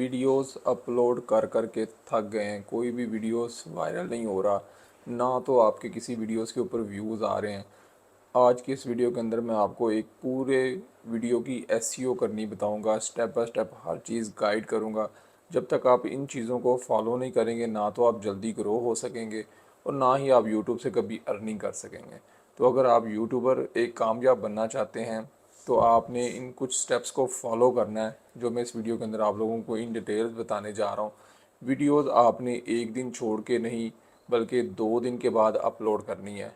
Videos upload कर कर के थक गए हैं। कोई भी वीडियोस वायरल नहीं हो रहा, ना तो आपके किसी वीडियोस के ऊपर व्यूज़ आ रहे हैं। आज की इस वीडियो के अंदर मैं आपको एक पूरे वीडियो की एसईओ करनी बताऊंगा, step by step her cheese guide करूंगा। जब तक आप इन चीज़ों को फॉलो नहीं करेंगे, ना तो आप जल्दी ग्रो हो सकेंगे और ना ही आप यूट्यूब से कभी अर्निंग कर सकेंगे। तो अगर आप यूट्यूबर एक कामयाब बनना चाहते हैं तो आपने इन कुछ स्टेप्स को फॉलो करना है, जो मैं इस वीडियो के अंदर आप लोगों को इन डिटेल्स बताने जा रहा हूँ। वीडियोस आपने एक दिन छोड़ के नहीं, बल्कि 2 दिन के बाद अपलोड करनी है।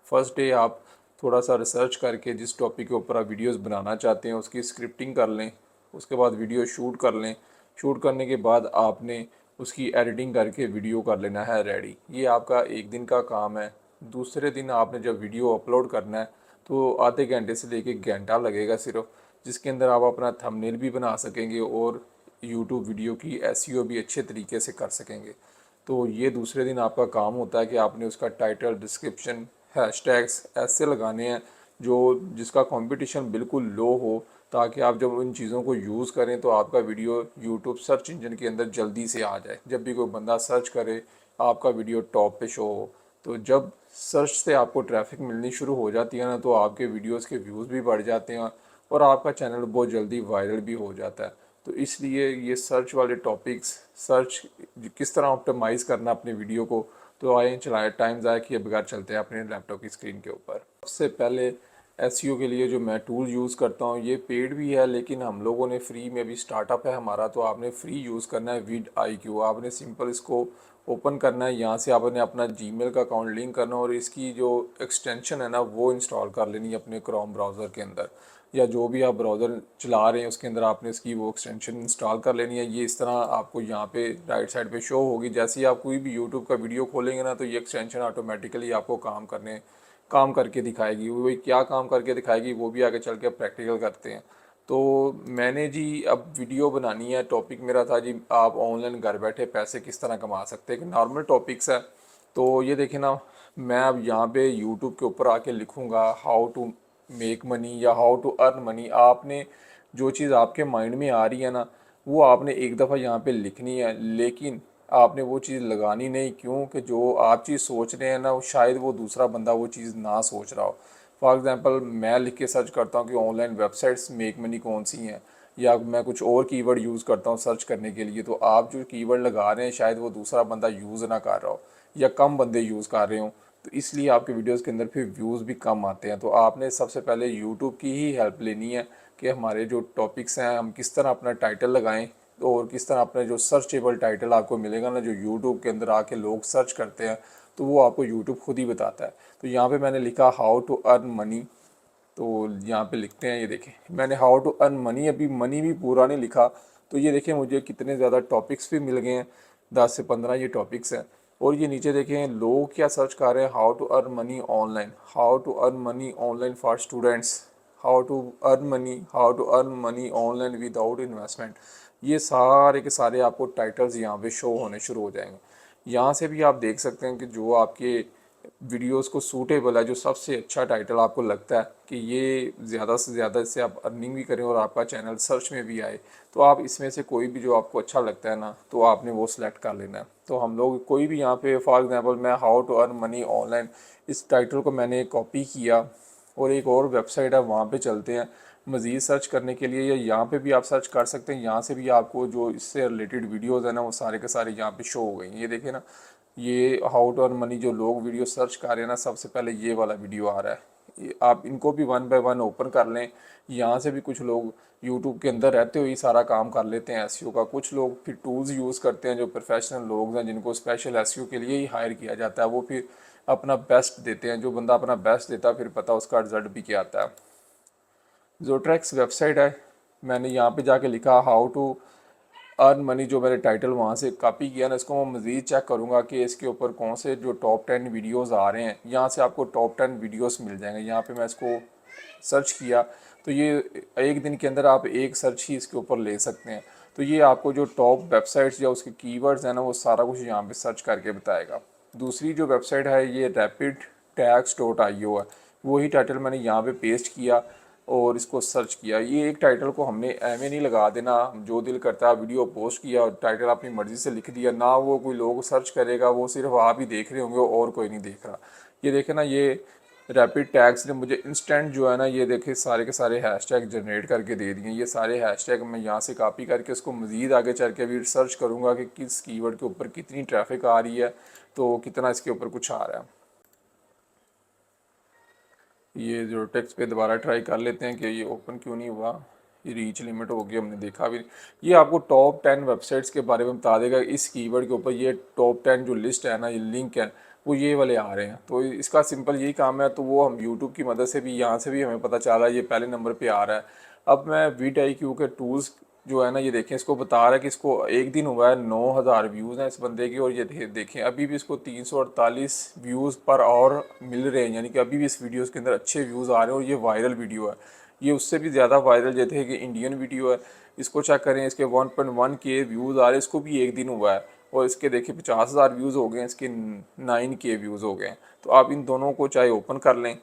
फर्स्ट डे आप थोड़ा सा रिसर्च करके जिस टॉपिक के ऊपर आप वीडियोस बनाना चाहते हैं उसकी स्क्रिप्टिंग कर लें। उसके बाद वीडियो शूट कर लें। शूट करने के बाद आपने उसकी एडिटिंग करके वीडियो कर लेना है रेडी। ये आपका एक दिन का काम है। दूसरे दिन आपने जब वीडियो अपलोड करना है तो आधे घंटे से लेके घंटा लगेगा सिर्फ, जिसके अंदर आप अपना थंबनेल भी बना सकेंगे और यूट्यूब वीडियो की एसईओ भी अच्छे तरीके से कर सकेंगे। तो ये दूसरे दिन आपका काम होता है कि आपने उसका टाइटल, डिस्क्रिप्शन, हैशटैग्स ऐसे लगाने हैं जो जिसका कंपटीशन बिल्कुल लो हो, ताकि आप जब उन चीज़ों को यूज़ करें तो आपका वीडियो यूट्यूब सर्च इंजन के अंदर जल्दी से आ जाए। जब भी कोई बंदा सर्च करे आपका वीडियो टॉप पे शो हो। तो जब सर्च से आपको ट्रैफिक मिलनी शुरू हो जाती है ना, तो आपके वीडियोस के व्यूज़ भी बढ़ जाते हैं और आपका चैनल बहुत जल्दी वायरल भी हो जाता है। तो इसलिए ये सर्च वाले टॉपिक्स, सर्च किस तरह ऑप्टिमाइज़ करना अपने वीडियो को, तो आए चलाए टाइम ज़ाया किए बगैर चलते हैं अपने लैपटॉप की स्क्रीन के ऊपर। सबसे पहले एसईओ के लिए जो मैं टूल यूज़ करता हूँ, ये पेड भी है लेकिन हम लोगों ने फ्री में भी स्टार्टअप है हमारा, तो आपने फ्री यूज़ करना है विड आई क्यू। आपने सिंपल इसको ओपन करना है, यहाँ से आपने अपना जीमेल का अकाउंट लिंक करना और इसकी जो एक्सटेंशन है ना वो इंस्टॉल कर लेनी है अपने क्रोम ब्राउज़र के अंदर, या जो भी आप ब्राउज़र चला रहे हैं उसके अंदर आपने इसकी वो एक्सटेंशन इंस्टॉल कर लेनी है। ये इस तरह आपको यहाँ पे राइट साइड पे शो होगी। जैसे ही आप कोई भी यूट्यूब का वीडियो खोलेंगे ना, तो ये एक्सटेंशन ऑटोमेटिकली आपको काम करके दिखाएगी। वही क्या काम करके दिखाएगी वो भी आगे चल के प्रैक्टिकल करते हैं। तो मैंने जी अब वीडियो बनानी है, टॉपिक मेरा था जी आप ऑनलाइन घर बैठे पैसे किस तरह कमा सकते हैं, कि नॉर्मल टॉपिक्स है। तो ये देखें ना, मैं अब यहाँ पे यूट्यूब के ऊपर आके लिखूँगा हाउ टू मेक मनी या हाउ टू अर्न मनी। आपने जो चीज़ आपके माइंड में आ रही है ना, वो आपने एक दफ़ा यहाँ पे लिखनी है, लेकिन आपने वो चीज़ लगानी नहीं। क्यों कि जो आप चीज़ सोच रहे हैं ना, वो शायद वो दूसरा बंदा वो चीज़ ना सोच रहा हो। फॉर एग्ज़ाम्पल मैं लिख के सर्च करता हूँ कि ऑनलाइन वेबसाइट्स मेक मनी कौन सी हैं, या मैं कुछ और कीवर्ड यूज़ करता हूँ सर्च करने के लिए, तो आप जो कीवर्ड लगा रहे हैं शायद वो दूसरा बंदा यूज़ ना कर रहा हो या कम बंदे यूज़ कर रहे हो, तो इसलिए आपके वीडियोस के अंदर फिर व्यूज़ भी कम आते हैं। तो आपने सबसे पहले यूट्यूब की ही हेल्प लेनी है कि हमारे जो टॉपिक्स हैं हम किस तरह अपना टाइटल लगाएं, और किस तरह अपने जो सर्चेबल टाइटल आपको मिलेगा ना, जो यूट्यूब के अंदर आके लोग सर्च करते हैं, तो वो आपको यूट्यूब खुद ही बताता है। तो यहाँ पे मैंने लिखा हाउ टू अर्न मनी। तो यहाँ पे लिखते हैं, ये देखें मैंने हाउ टू अर्न मनी, अभी मनी भी पूरा नहीं लिखा। तो ये देखें मुझे कितने ज़्यादा टॉपिक्स भी मिल गए हैं, 10 से 15 ये टॉपिक्स हैं। और ये नीचे देखें लोग क्या सर्च कर रहे हैं, how to earn money online, how to earn money online for students, how to earn money online without investment. ये सारे के सारे आपको टाइटल्स यहाँ पे शो होने शुरू हो जाएंगे। यहाँ से भी आप देख सकते हैं कि जो आपके वीडियोस को सूटेबल है, जो सबसे अच्छा टाइटल आपको लगता है कि ये ज़्यादा से ज़्यादा इससे आप अर्निंग भी करें और आपका चैनल सर्च में भी आए, तो आप इसमें से कोई भी जो आपको अच्छा लगता है ना, तो आपने वो सिलेक्ट कर लेना है। तो हम लोग कोई भी यहाँ पे फॉर एग्जांपल मैं how to earn money online, इस टाइटल को मैंने कॉपी किया और एक और वेबसाइट है वहाँ पे चलते हैं मज़ीद सर्च करने के लिए, या यहाँ पे भी आप सर्च कर सकते हैं। यहाँ से भी आपको जो इससे रिलेटेड वीडियोज़ है ना, वो सारे के सारे यहाँ पे शो हो गई। ये देखें ना, ये हाउ टू अर्न मनी जो लोग वीडियो सर्च कर रहे हैं ना, सबसे पहले ये वाला वीडियो आ रहा है। ये आप इनको भी वन बाय वन ओपन कर लें। यहाँ से भी कुछ लोग यूट्यूब के अंदर रहते हुए सारा काम कर लेते हैं एसईओ का। कुछ लोग फिर टूल्स यूज़ करते हैं, जो प्रोफेशनल लोग हैं जिनको स्पेशल एसईओ के लिए ही हायर किया जाता है, वो फिर अपना बेस्ट देते हैं। जो बंदा अपना बेस्ट देता है फिर पता उसका रिजल्ट भी क्या आता है। जोट्रैक्स वेबसाइट है, मैंने यहाँ पे जाके लिखा हाउ टू अर्न मनी, जो मैंने टाइटल वहाँ से कॉपी किया ना, इसको मैं मज़ीद चेक करूँगा कि इसके ऊपर कौन से जो टॉप 10 वीडियोस आ रहे हैं। यहाँ से आपको टॉप 10 वीडियोस मिल जाएंगे। यहाँ पे मैं इसको सर्च किया तो ये एक दिन के अंदर आप एक सर्च ही इसके ऊपर ले सकते हैं। तो ये आपको जो टॉप वेबसाइट्स या उसके कीवर्ड्स हैं ना, वो सारा कुछ यहाँ पे सर्च करके बताएगा। दूसरी जो वेबसाइट है ये रैपिड टैक्स डॉट आई ओ है, वही टाइटल मैंने यहाँ पे पेस्ट किया। और इसको सर्च किया। ये एक टाइटल को हमने एम नहीं लगा देना, जो दिल करता है वीडियो पोस्ट किया और टाइटल अपनी मर्ज़ी से लिख दिया, ना वो कोई लोग सर्च करेगा, वो सिर्फ आप ही देख रहे होंगे और कोई नहीं देख रहा। ये देखे ना, ये रैपिड टैग्स ने मुझे इंस्टेंट जो है ना, ये देखे सारे के सारे हैशटैग जनरेट करके दे दिए। ये सारे हैशटैग मैं यहाँ से कॉपी करके उसको मज़ीद आगे चल के भी सर्च करूँगा कि किस कीवर्ड के ऊपर कितनी ट्रैफिक आ रही है, तो कितना इसके ऊपर कुछ आ रहा है। ये जो टेक्स्ट पे दोबारा ट्राई कर लेते हैं कि ये ओपन क्यों नहीं हुआ। ये रीच लिमिट हो गई, हमने देखा भी। ये आपको टॉप 10 वेबसाइट्स के बारे में बता देगा इस कीवर्ड के ऊपर। ये टॉप 10 जो लिस्ट है ना, ये लिंक है, वो ये वाले आ रहे हैं। तो इसका सिंपल यही काम है, तो वो हम यूट्यूब की मदद से भी, यहाँ से भी हमें पता चला ये पहले नंबर पर आ रहा है। अब मैं VidIQ के टूल्स जो है ना, ये देखें, इसको बता रहा है कि इसको एक दिन हुआ है 9,000 व्यूज़ हैं इस बंदे के, और ये देखें अभी भी इसको 348 व्यूज़ पर आवर मिल रहे हैं, यानी कि अभी भी इस वीडियोस के अंदर अच्छे व्यूज़ आ रहे हैं। और ये वायरल वीडियो है, ये उससे भी ज़्यादा वायरल जैसे है कि इंडियन वीडियो है। इसको चेक करें, इसके 1.1K व्यूज़ आ रहे हैं, इसको भी एक दिन हुआ है, और इसके देखिए 50,000 व्यूज़ हो गए हैं, इसके 9K व्यूज़ हो गए हैं। तो आप इन दोनों को चाहे ओपन कर लें,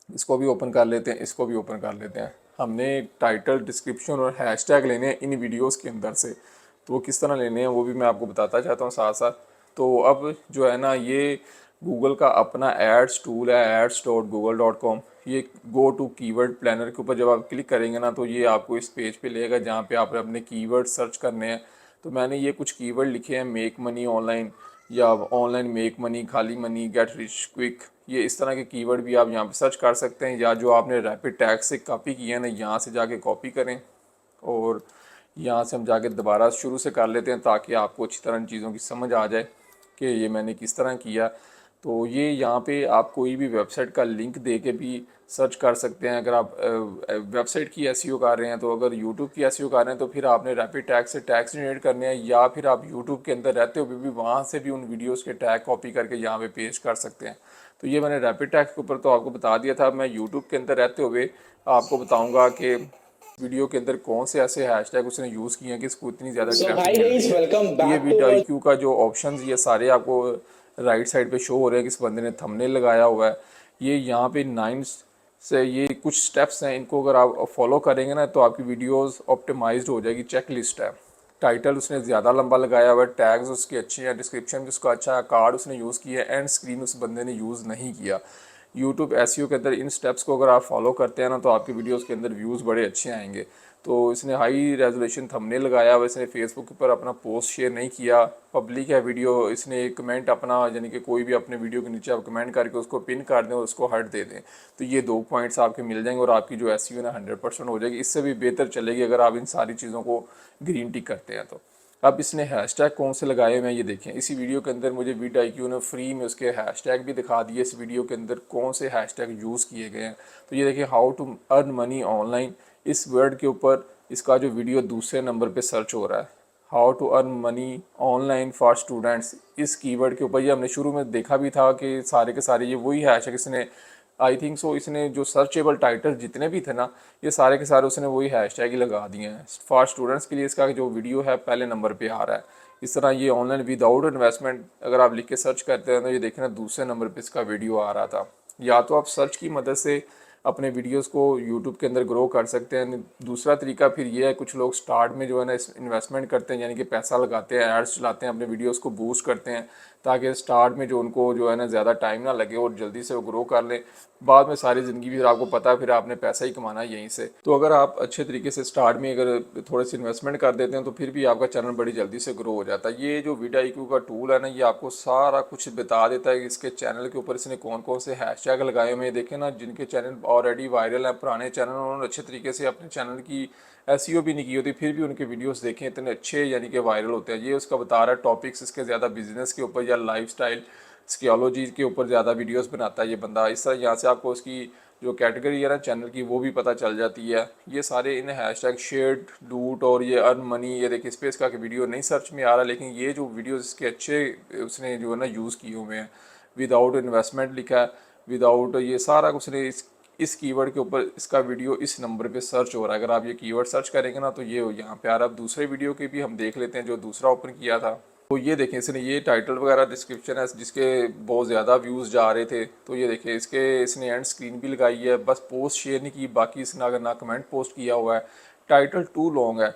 इसको भी ओपन कर लेते हैं, इसको भी ओपन कर लेते हैं। हमने टाइटल, डिस्क्रिप्शन और हैशटैग लेने हैं इन वीडियोस के अंदर से, तो वो किस तरह लेने हैं वो भी मैं आपको बताता चाहता हूँ साथ साथ। तो अब जो है ना, ये गूगल का अपना एड्स टूल है, ads.google.com। ये गो टू कीवर्ड प्लानर के ऊपर जब आप क्लिक करेंगे ना, तो ये आपको इस पेज पे लेगा जहाँ पे आप अपने कीवर्ड सर्च करने हैं। तो मैंने ये कुछ कीवर्ड लिखे हैं, मेक मनी ऑनलाइन, या ऑनलाइन मेक मनी, खाली मनी, गेट रिच क्विक। ये इस तरह के कीवर्ड भी आप यहाँ पे सर्च कर सकते हैं, या जो आपने रैपिड टैग से कॉपी किया है ना, यहाँ से जाके कॉपी करें, और यहाँ से हम जाके दोबारा शुरू से कर लेते हैं, ताकि आपको अच्छी तरह इन चीज़ों की समझ आ जाए कि ये मैंने किस तरह किया। तो ये यहाँ पे आप कोई भी वेबसाइट का लिंक दे के भी सर्च कर सकते हैं। अगर आप वेबसाइट की एसईओ कर रहे हैं, तो अगर यूट्यूब की एसईओ कर रहे हैं, तो फिर आपने रैपिड टैग से टैग्स जनरेट करने हैं, या फिर आप यूट्यूब के अंदर रहते हुए भी वहाँ से भी उन वीडियोज़ के टैग कॉपी करके यहाँ पे पेस्ट कर सकते हैं। तो ये मैंने रैपिड टैग के ऊपर तो आपको बता दिया था। मैं यूट्यूब के अंदर रहते हुए आपको बताऊँगा कि वीडियो के अंदर कौन से ऐसे हैशटैग उसने यूज़ किए हैं कि इसको इतनी ज़्यादा ट्रैफिक मिल रही है। तो ये VidIQ का जो ऑप्शंस, ये सारे आपको राइट साइड पे शो हो रहे हैं, किस बंदे ने थंबनेल लगाया हुआ है। ये यहाँ पे 9 से ये कुछ स्टेप्स हैं, इनको अगर आप फॉलो करेंगे ना, तो आपकी वीडियोस ऑप्टिमाइज्ड हो जाएगी। चेक लिस्ट है, टाइटल उसने ज़्यादा लंबा लगाया हुआ है, टैग्स उसके अच्छे हैं, डिस्क्रिप्शन भी उसका अच्छा है, कार्ड उसने यूज़ किया है, एंड स्क्रीन उस बंदे ने यूज़ नहीं किया। यूट्यूब एसईओ के अंदर इन स्टेप्स को अगर आप फॉलो करते हैं ना, तो आपकी वीडियोस के अंदर व्यूज़ बड़े अच्छे आएंगे। तो इसने हाई रेजोल्यूशन थंबनेल लगाया हुआ, इसने फेसबुक पर अपना पोस्ट शेयर नहीं किया, पब्लिक है वीडियो। इसने एक कमेंट अपना, यानी कि कोई भी अपने वीडियो के नीचे आप कमेंट करके उसको पिन कर दें और उसको हट दे दें, तो ये 2 पॉइंट्स आपके मिल जाएंगे, और आपकी जो एसईओ ना 100% हो जाएगी। इससे भी बेहतर चलेगी अगर आप इन सारी चीज़ों को ग्रीन टिक करते हैं तो। अब इसने हैशटैग कौन से लगाए हुए हैं ये देखें। इसी वीडियो के अंदर मुझे VidIQ ने फ्री में उसके हैशटैग भी दिखा दिए, इस वीडियो के अंदर कौन से हैशटैग यूज़ किए गए हैं। तो ये देखिए, how to earn money online, इस वर्ड के ऊपर इसका जो वीडियो दूसरे नंबर पे सर्च हो रहा है। How to earn money online for students, इस कीवर्ड के ऊपर ये हमने शुरू में देखा भी था कि सारे के सारे ये वही हैशटैग इसने, आई थिंक सो, इसने जो सर्चेबल टाइटल जितने भी थे ना, ये सारे के सारे उसने वही हैशटैग ही लगा दिए हैं। फॉर स्टूडेंट्स के लिए इसका जो वीडियो है पहले नंबर पे आ रहा है। इस तरह ये ऑनलाइन विदाउट इन्वेस्टमेंट अगर आप लिख के सर्च करते हैं, तो ये देखें ना, दूसरे नंबर पे इसका वीडियो आ रहा था। या तो आप सर्च की मदद से अपने वीडियोस को यूट्यूब के अंदर ग्रो कर सकते हैं। दूसरा तरीका फिर ये है, कुछ लोग स्टार्ट में जो है ना इन्वेस्टमेंट करते हैं, यानी कि पैसा लगाते हैं, एड्स चलाते हैं, अपने वीडियोस को बूस्ट करते हैं, ताकि स्टार्ट में जो उनको जो है ना ज़्यादा टाइम ना लगे और जल्दी से वो ग्रो कर लें। बाद में सारी ज़िंदगी फिर आपको पता है, फिर आपने पैसा ही कमाना है यहीं से। तो अगर आप अच्छे तरीके से स्टार्ट में अगर थोड़े से इन्वेस्टमेंट कर देते हैं, तो फिर भी आपका चैनल बड़ी जल्दी से ग्रो हो जाता है। ये जो VidIQ का टूल है ना, ये आपको सारा कुछ बता देता है कि इसके चैनल के ऊपर इसने कौन कौन से हैशटैग लगाए हुए हैं। देखें ना, जिनके चैनल ऑलरेडी वायरल है, पुराने चैनल, उन्होंने अच्छे तरीके से अपने चैनल की एसईओ भी नहीं की होती, फिर भी उनके वीडियोस देखें इतने अच्छे, यानी कि वायरल होते हैं। ये उसका बता रहा है टॉपिक्स इसके ज़्यादा बिजनेस के ऊपर या लाइफस्टाइल स्कियोलॉजी के ऊपर ज़्यादा वीडियोस बनाता है ये बंदा। इस तरह यहाँ से आपको उसकी जो कैटेगरी है ना चैनल की, वो भी पता चल जाती है। ये सारे इन हैशटैग शेयर्ड, डूट और ये अर्न मनी, ये देखिए स्पेस का वीडियो नहीं सर्च में आ रहा, लेकिन ये जो वीडियोस इसके अच्छे उसने जो है ना यूज़ किए हुए हैं। विदाउट इन्वेस्टमेंट लिखा है, विदाउट, ये सारा कुछ ने इस कीवर्ड के ऊपर इसका वीडियो इस नंबर पे सर्च हो रहा है। अगर आप ये कीवर्ड सर्च करेंगे ना, तो ये यहाँ पे आ रहा है। अब दूसरे वीडियो के भी हम देख लेते हैं जो दूसरा ओपन किया था। तो ये देखें, इसने ये टाइटल वगैरह डिस्क्रिप्शन है जिसके बहुत ज़्यादा व्यूज़ जा रहे थे, तो ये देखें इसके इसने एंड स्क्रीन भी लगाई है, बस पोस्ट शेयर नहीं की, बाकी इसने अगर ना कमेंट पोस्ट किया हुआ है। टाइटल टू लॉन्ग है।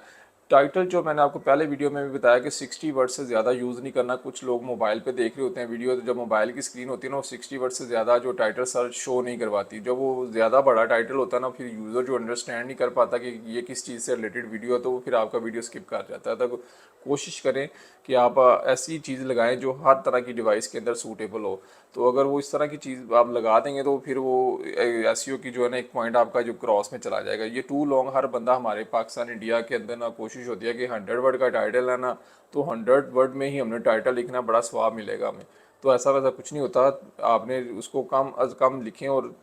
टाइटल जो मैंने आपको पहले वीडियो में भी बताया कि 60 वर्ड से ज़्यादा यूज़ नहीं करना। कुछ लोग मोबाइल पे देख रहे होते हैं वीडियो, तो जब मोबाइल की स्क्रीन होती है ना, वो 60 वर्ड से ज़्यादा जो टाइटल सर्च शो नहीं करवाती। जब वो ज़्यादा बड़ा टाइटल होता है ना, फिर यूज़र जो अंडरस्टैंड नहीं कर पाता कि ये किस चीज़ से रिलेटेड वीडियो है, तो वो फिर आपका वीडियो स्किप कर जाता है। तो कोशिश करें कि आप ऐसी चीज़ लगाएं जो हर तरह की डिवाइस के अंदर सूटेबल हो। तो अगर वो इस तरह की चीज़ आप लगा देंगे तो फिर वो एसईओ की जो है ना एक पॉइंट आपका जो क्रॉस में चला जाएगा। ये टू लॉन्ग हर बंदा हमारे पाकिस्तान इंडिया के अंदर ना कोशिश होती है कि 100 वर्ड का टाइटल है ना, तो 100 वर्ड में ही हमने टाइटल लिखना, बड़ा स्वाब मिलेगा हमें। तो ऐसा वैसा कुछ नहीं होता। आपने उसको कम अज़ कम लिखें और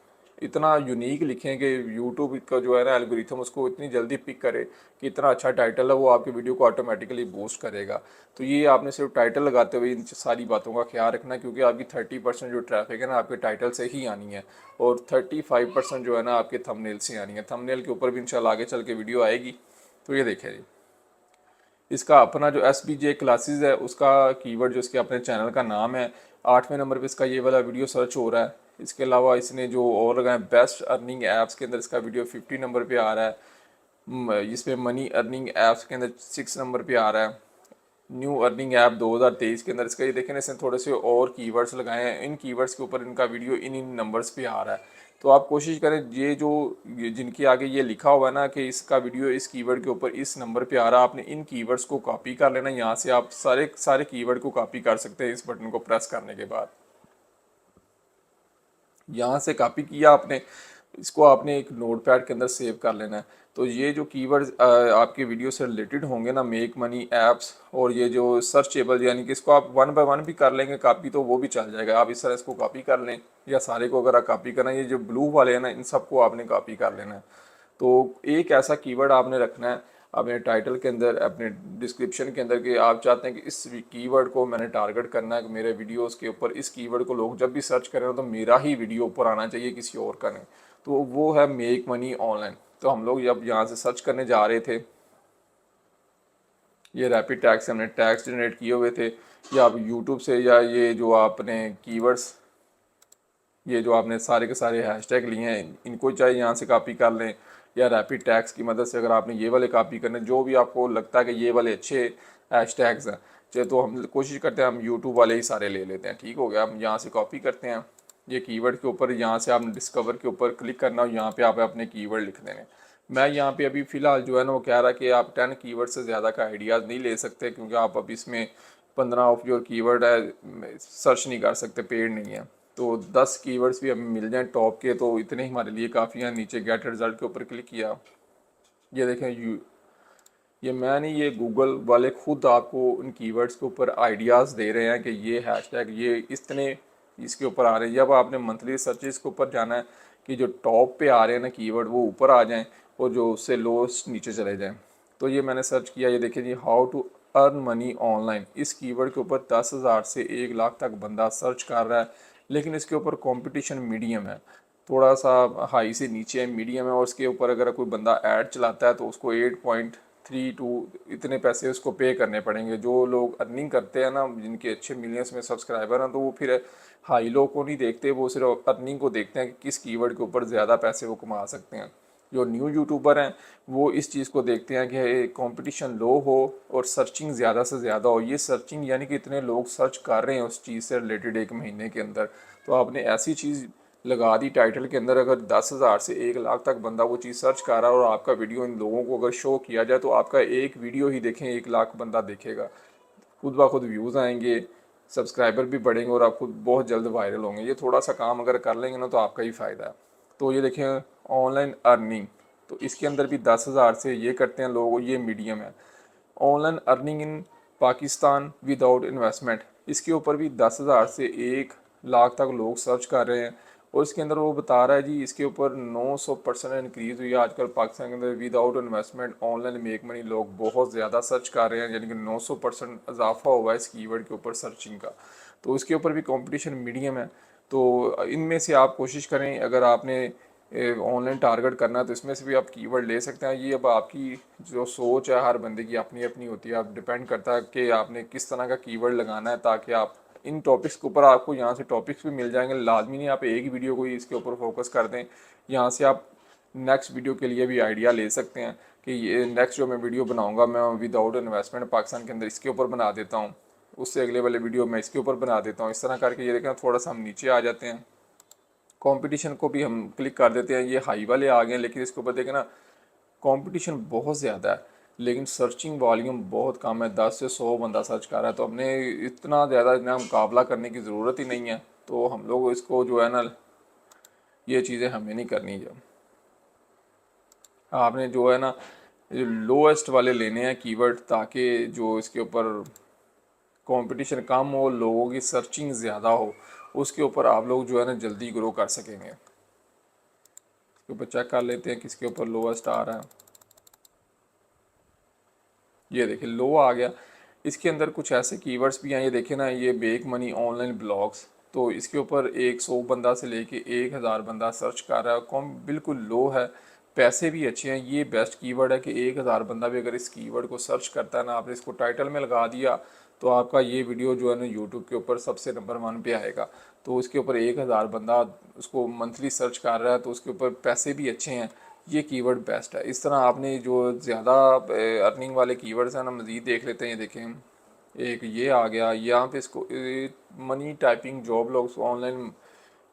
इतना यूनिक लिखें कि यूट्यूब का जो है ना एल्गोरिथम उसको इतनी जल्दी पिक करे कि इतना अच्छा टाइटल है, वो आपकी वीडियो को ऑटोमेटिकली बूस्ट करेगा। तो ये आपने सिर्फ टाइटल लगाते हुए इन सारी बातों का ख्याल रखना, क्योंकि आपकी 30% जो ट्रैफिक है ना आपके टाइटल से ही आनी है, और 35% जो है ना आपके थंबनेल से आनी है। थंबनेल के ऊपर भी इंशाल्लाह आगे चल के वीडियो आएगी। तो ये देखें जी, इसका अपना जो SBJ क्लासेस है उसका कीवर्ड जो इसके अपने चैनल का नाम है, 8वें नंबर पे इसका ये वाला वीडियो सर्च हो रहा है। इसके अलावा इसने जो और लगाए बेस्ट अर्निंग ऐप्स के अंदर इसका वीडियो 50 नंबर पे आ रहा है। इसमें मनी अर्निंग ऐप्स के अंदर 6 नंबर पे आ रहा है। न्यू अर्निंग ऐप 2023 के अंदर इसका ये देखें, इसने थोड़े से और कीवर्ड्स लगाए हैं, इन कीवर्ड्स के ऊपर इनका वीडियो इन नंबर्स पे आ रहा है। तो आप कोशिश करें ये जो जिनके आगे ये लिखा हुआ है ना कि इसका वीडियो इस कीवर्ड के ऊपर इस नंबर पे आ रहा है, आपने इन कीवर्ड्स को कॉपी कर लेना। यहाँ से आप सारे सारे कीवर्ड को कॉपी कर सकते हैं इस बटन को प्रेस करने के बाद। यहाँ से कॉपी किया आपने, इसको आपने एक नोटपैड के अंदर सेव कर लेना है। तो ये जो कीवर्ड्स आपके वीडियो से रिलेटेड होंगे ना, मेक मनी ऐप्स, और ये जो सर्चेबल, यानी कि इसको आप 1 बाय 1 भी कर लेंगे कॉपी तो वो भी चल जाएगा। आप इस तरह इसको कॉपी कर लें, या सारे को अगर आप कॉपी करना है, ये जो ब्लू वाले हैं ना इन सबको आपने कॉपी कर लेना है। तो एक ऐसा कीवर्ड आपने रखना है अपने टाइटल के अंदर, अपने डिस्क्रिप्शन के अंदर, कि आप चाहते हैं कि इस कीवर्ड को मैंने टारगेट करना है कि मेरे वीडियोस के ऊपर इस कीवर्ड को लोग जब भी सर्च करें तो मेरा ही वीडियो ऊपर आना चाहिए, किसी और का नहीं। तो वो है मेक मनी ऑनलाइन। तो हम लोग जब यहाँ से सर्च करने जा रहे थे, ये रैपिड टैग से हमने टैग्स जनरेट किए हुए थे, या आप यूट्यूब से, या ये जो आपने कीवर्ड्स, ये जो आपने सारे के सारे हैशटैग लिए हैं, इनको चाहे यहाँ से कॉपी कर लें, या रैपिड टैग्स की मदद से अगर आपने ये वाले कॉपी करने, जो भी आपको लगता है कि ये वाले अच्छे हैशटैग्स हैं, चाहे तो हम कोशिश करते हैं हम यूट्यूब वाले ही सारे ले लेते हैं। ठीक हो गया, हम यहाँ से कॉपी करते हैं ये कीवर्ड के ऊपर, यहाँ से आपने डिस्कवर के ऊपर क्लिक करना और यहाँ पे आप अपने कीवर्ड लिख देंगे। मैं यहाँ पे अभी फ़िलहाल जो है ना वो कह रहा है कि आप 10 कीवर्ड से ज़्यादा का आइडियाज़ नहीं ले सकते, क्योंकि आप अब इसमें 15 ऑफ जो कीवर्ड है सर्च नहीं कर सकते, पेड नहीं है। तो 10 कीवर्ड्स भी हमें मिल जाएं टॉप के, तो इतने ही हमारे लिए काफ़ी हैं। नीचे गेट रिजल्ट के ऊपर क्लिक किया, ये देखें ये मैं नहीं, ये गूगल वाले खुद आपको उन कीवर्ड्स के ऊपर आइडियाज़ दे रहे हैं कि ये हैशटैग ये इतने इसके ऊपर आ रहे हैं। जब आपने मंथली सर्चेस के ऊपर जाना है कि जो टॉप पे आ रहे हैं ना कीवर्ड वो ऊपर आ जाएं और जो उससे लोस्ट नीचे चले जाएं। तो ये मैंने सर्च किया, ये देखिए जी, how to earn money online. इस कीवर्ड के ऊपर 10,000 से 1 लाख तक बंदा सर्च कर रहा है, लेकिन इसके ऊपर कंपटीशन मीडियम है, थोड़ा सा हाई से नीचे है, मीडियम है। और उसके ऊपर अगर कोई बंदा ऐड चलाता है तो उसको 8.32 इतने पैसे उसको पे करने पड़ेंगे। जो लोग अर्निंग करते हैं ना, जिनके अच्छे मिलियंस में सब्सक्राइबर हैं, तो वो फिर हाई लो को नहीं देखते, वो सिर्फ अर्निंग को देखते हैं कि किस कीवर्ड के ऊपर ज़्यादा पैसे वो कमा सकते हैं। जो न्यू यूट्यूबर हैं वो इस चीज़ को देखते हैं कि कंपटीशन लो हो और सर्चिंग ज़्यादा से ज़्यादा हो। ये सर्चिंग यानी कि इतने लोग सर्च कर रहे हैं उस चीज़ से रिलेटेड एक महीने के अंदर, तो आपने ऐसी चीज़ लगा दी टाइटल के अंदर, अगर 10,000 से 1 लाख तक बंदा वो चीज़ सर्च कर रहा है और आपका वीडियो इन लोगों को अगर शो किया जाए, तो आपका एक वीडियो ही देखें 1 लाख बंदा देखेगा, खुद ब खुद व्यूज़ आएंगे, सब्सक्राइबर भी बढ़ेंगे और आप खुद बहुत जल्द वायरल होंगे। ये थोड़ा सा काम अगर कर लेंगे ना तो आपका ही फ़ायदा है। तो ये देखें ऑनलाइन अर्निंग, तो इसके अंदर भी 10,000 से ये करते हैं लोग, ये मीडियम है। Online earning in Pakistan without investment, इसके ऊपर भी 10,000 से 1 लाख तक लोग सर्च कर रहे हैं, और इसके अंदर वो बता रहा है जी इसके ऊपर 900% इंक्रीज़ हुई है आजकल पाकिस्तान के अंदर without investment online make money. लोग बहुत ज़्यादा सर्च कर रहे हैं, यानी कि 900% इजाफा हुआ है इस कीवर्ड के ऊपर सर्चिंग का। तो इसके ऊपर भी कंपटीशन मीडियम है। तो इनमें से आप कोशिश करें, अगर आपने ऑनलाइन टारगेट करना है तो इसमें से भी आप कीवर्ड ले सकते हैं। ये अब आपकी जो सोच है, हर बंदे की अपनी अपनी होती है। आप डिपेंड करता है कि आपने किस तरह का कीवर्ड लगाना है, ताकि आप इन टॉपिक्स के ऊपर आपको यहाँ से टॉपिक्स भी मिल जाएंगे। लाजमी नहीं आप एक ही वीडियो को ही इसके ऊपर फोकस कर दें। यहाँ से आप नेक्स्ट वीडियो के लिए भी आइडिया ले सकते हैं कि ये नेक्स्ट जो मैं वीडियो बनाऊंगा मैं विदाउट इन्वेस्टमेंट पाकिस्तान के अंदर इसके ऊपर बना देता हूँ, उससे अगले वाले वीडियो मैं इसके ऊपर बना देता हूँ। इस तरह करके ये देखें थोड़ा सा हम नीचे आ जाते हैं, कंपटीशन को भी हम क्लिक कर देते हैं। ये हाई वाले आ गए हैं, लेकिन इसके ऊपर देखें ना कंपटीशन बहुत ज़्यादा है, लेकिन सर्चिंग वॉल्यूम बहुत कम है। 10 से 100 बंदा सर्च कर रहा है, तो हमने इतना ज़्यादा इतना मुकाबला करने की ज़रूरत ही नहीं है। तो हम लोग इसको जो है ना, ये चीज़ें हमें नहीं करनी। जब आपने जो है ना लोएस्ट वाले लेने हैं कीवर्ड, ताकि जो इसके ऊपर कंपटीशन कम हो, लोगों की सर्चिंग ज़्यादा हो, उसके ऊपर आप लोग जो है ना जल्दी ग्रो कर सकेंगे। इसके ऊपर चेक कर लेते हैं किसके ऊपर लोएस्ट आ रहा है। ये देखिए लो आ गया। इसके अंदर कुछ ऐसे कीवर्ड्स भी हैं, ये देखें ना, ये बेक मनी ऑनलाइन ब्लॉग्स, तो इसके ऊपर 100 बंदा से लेके 1000 बंदा सर्च कर रहा है। कॉम बिल्कुल लो है, पैसे भी अच्छे हैं। ये बेस्ट कीवर्ड है कि 1000 बंदा भी अगर इस कीवर्ड को सर्च करता है ना, आपने इसको टाइटल में लगा दिया, तो आपका ये वीडियो जो है ना यूट्यूब के ऊपर सबसे नंबर 1 पे आएगा। तो इसके ऊपर 1000 बंदा उसको मंथली सर्च कर रहा है, तो उसके ऊपर पैसे भी अच्छे हैं। ये कीवर्ड बेस्ट है। इस तरह आपने जो ज़्यादा अर्निंग वाले कीवर्ड्स हैं ना, मज़ीद देख लेते हैं। ये देखें एक ये आ गया, यहाँ पे इसको मनी टाइपिंग जॉब, लोग ऑनलाइन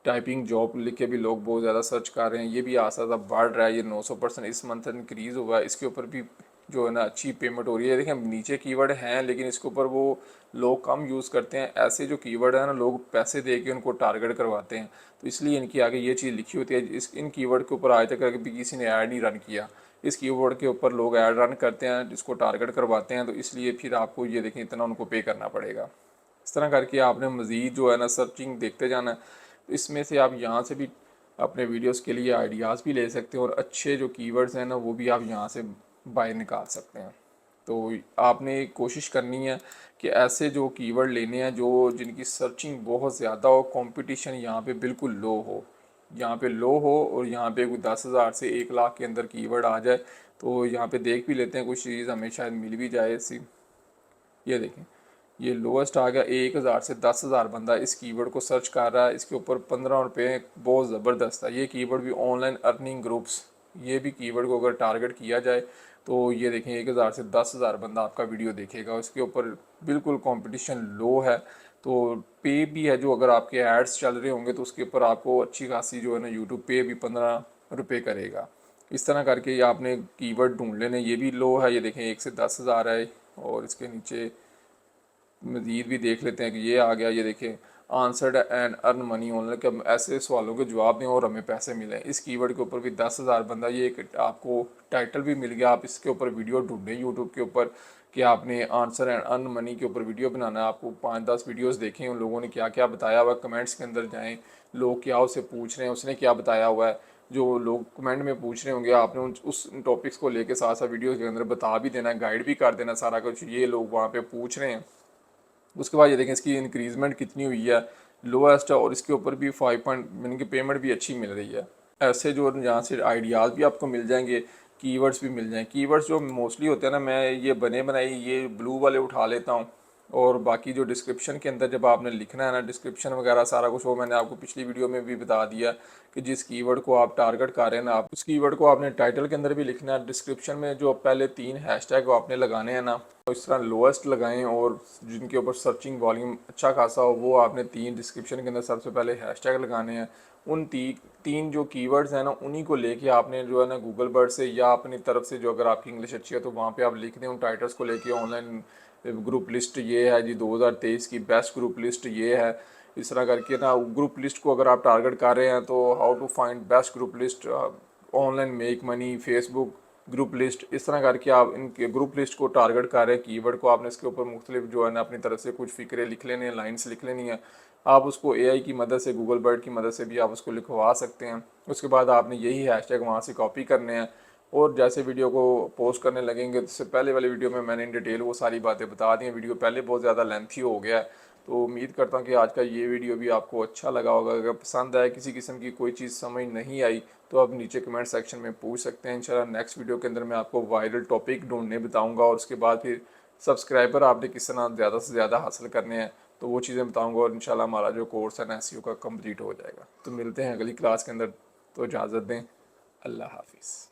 टाइपिंग जॉब लिख के भी लोग बहुत ज़्यादा सर्च कर रहे हैं। ये भी आस्ता आस्ता बढ़ रहा है, ये 900% इस मंथ इंक्रीज़ हुआ है। इसके ऊपर भी जो है ना अच्छी पेमेंट हो रही है। देखें नीचे कीवर्ड हैं, लेकिन इसके ऊपर वो लोग कम यूज़ करते हैं। ऐसे जो कीवर्ड है ना, लोग पैसे दे के उनको टारगेट करवाते हैं, तो इसलिए इनकी आगे ये चीज़ लिखी होती है। इन कीवर्ड के ऊपर आज तक कभी किसी ने ऐड नहीं रन किया। इस कीवर्ड के ऊपर लोग ऐड रन करते हैं, जिसको टारगेट करवाते हैं, तो इसलिए फिर आपको ये देखें इतना उनको पे करना पड़ेगा। इस तरह करके आपने मज़ीद जो है ना सर्चिंग देखते जाना है। तो इसमें से आप यहाँ से भी अपने वीडियोस के लिए आइडियाज़ भी ले सकते हैं, और अच्छे जो कीवर्ड्स हैं ना वो भी आप यहाँ से बाहर निकाल सकते हैं। तो आपने कोशिश करनी है कि ऐसे जो कीवर्ड लेने हैं जो जिनकी सर्चिंग बहुत ज़्यादा हो, कंपटीशन यहाँ पे बिल्कुल लो हो, यहाँ पे लो हो, और यहाँ पे कोई 10,000 से 1 लाख के अंदर कीवर्ड आ जाए। तो यहाँ पे देख भी लेते हैं, कुछ चीज़ हमें शायद मिल भी जाए ऐसी। ये देखें ये लोएस्ट आ गया, 1000 से 10,000 बंदा इस कीवर्ड को सर्च कर रहा है। इसके ऊपर 15 रुपये बहुत ज़बरदस्त है। ये कीवर्ड भी ऑनलाइन अर्निंग ग्रुप्स, ये भी कीवर्ड को अगर टारगेट किया जाए तो ये देखें 1000 से 10,000 बंदा आपका वीडियो देखेगा। इसके ऊपर बिल्कुल कंपटीशन लो है, तो पे भी है। जो अगर आपके एड्स चल रहे होंगे तो उसके ऊपर आपको अच्छी खासी जो है ना यूट्यूब पे भी 15 रुपये करेगा। इस तरह करके ये आपने कीवर्ड ढूंढ लेने। ये भी लो है, ये देखें 1 से 10,000 है। और इसके नीचे मज़ीद भी देख लेते हैं कि ये आ गया, ये देखें answered and earn money online, कि हम ऐसे सवालों के जवाब दें और हमें पैसे मिलें। इस कीवर्ड के ऊपर भी 10,000 बंदा, ये एक आपको टाइटल भी मिल गया। आप इसके ऊपर वीडियो ढूंढें यूट्यूब के ऊपर कि आपने आंसर एंड अर्न मनी के ऊपर वीडियो बनाना है। आपको 5-10 वीडियोस देखें, उन लोगों ने क्या क्या बताया हुआ है, कमेंट्स के अंदर जाएँ, लोग क्या उससे पूछ रहे हैं, उसने क्या बताया हुआ है। जो लोग कमेंट में पूछ रहे होंगे, आपने उस टॉपिक्स को लेके साथ साथ वीडियो के अंदर बता भी देना है, गाइड भी कर देना सारा कुछ, ये लोग वहाँ पे पूछ रहे हैं। उसके बाद ये देखें इसकी इंक्रीजमेंट कितनी हुई है, लोएस्ट है, और इसके ऊपर भी 5 पॉइंट यानी कि पेमेंट भी अच्छी मिल रही है। ऐसे जो यहाँ से आइडियाज़ भी आपको मिल जाएंगे, कीवर्ड्स भी मिल जाएंगे। कीवर्ड्स जो मोस्टली होते हैं ना, मैं ये बने बनाई ये ब्लू वाले उठा लेता हूँ, और बाकी जो डिस्क्रिप्शन के अंदर जब आपने लिखना है ना, डिस्क्रिप्शन वगैरह सारा कुछ वो मैंने आपको पिछली वीडियो में भी बता दिया कि जिस कीवर्ड को आप टारगेट कर रहे हैं ना, आप उस कीवर्ड को आपने टाइटल के अंदर भी लिखना है। डिस्क्रिप्शन में जो पहले 3 हैशटैग वो आपने लगाने हैं ना, तो इस तरह लोएस्ट लगाएं, और जिनके ऊपर सर्चिंग वॉल्यूम अच्छा खासा हो वो आपने 3 डिस्क्रिप्शन के अंदर सबसे पहले हैशटैग लगाने हैं। उन तीन जो कीवर्ड्स हैं ना, उन्हीं को लेके आपने जो है ना गूगल बर्ड से या अपनी तरफ से, जो अगर आपकी इंग्लिश अच्छी है तो वहाँ पे आप लिख दें उन टाइटल्स को लेके। ऑनलाइन ग्रुप लिस्ट ये है जी, 2023 की बेस्ट ग्रुप लिस्ट ये है। इस तरह करके ना ग्रुप लिस्ट को अगर आप टारगेट कर रहे हैं तो how to find best group list, online make money, Facebook group list, इस तरह करके आप इन ग्रुप लिस्ट को टारगेट कर रहे हैं कीवर्ड को। आपने इसके ऊपर मुख्तलिफ जो है ना अपनी तरफ से कुछ फ़िक्रे लिख लेने हैं, लाइन्स लिख लेनी है। आप उसको एआई की मदद से, गूगल बर्ड की मदद से भी आप उसको लिखवा सकते हैं। उसके बाद आपने यही हैशटैग वहाँ से कॉपी करने हैं, और जैसे वीडियो को पोस्ट करने लगेंगे, तो इससे पहले वाली वीडियो में मैंने इन डिटेल वो सारी बातें बता दी हैं। वीडियो पहले बहुत ज़्यादा लेंथी हो गया है, तो उम्मीद करता हूँ कि आज का ये वीडियो भी आपको अच्छा लगा होगा। अगर पसंद आए, किसी किस्म की कोई चीज़ समझ नहीं आई तो आप नीचे कमेंट सेक्शन में पूछ सकते हैं। इंशाल्लाह नेक्स्ट वीडियो के अंदर मैं आपको वायरल टॉपिक ढूंढने बताऊँगा और उसके बाद फिर सब्सक्राइबर आपने किस तरह ज़्यादा से ज़्यादा हासिल करने हैं तो वो चीज़ें बताऊँगा और इंशाल्लाह हमारा जो कोर्स है एसईओ का कंप्लीट हो जाएगा। तो मिलते हैं अगली क्लास के अंदर, तो इजाज़त दें। अल्लाह हाफिज़।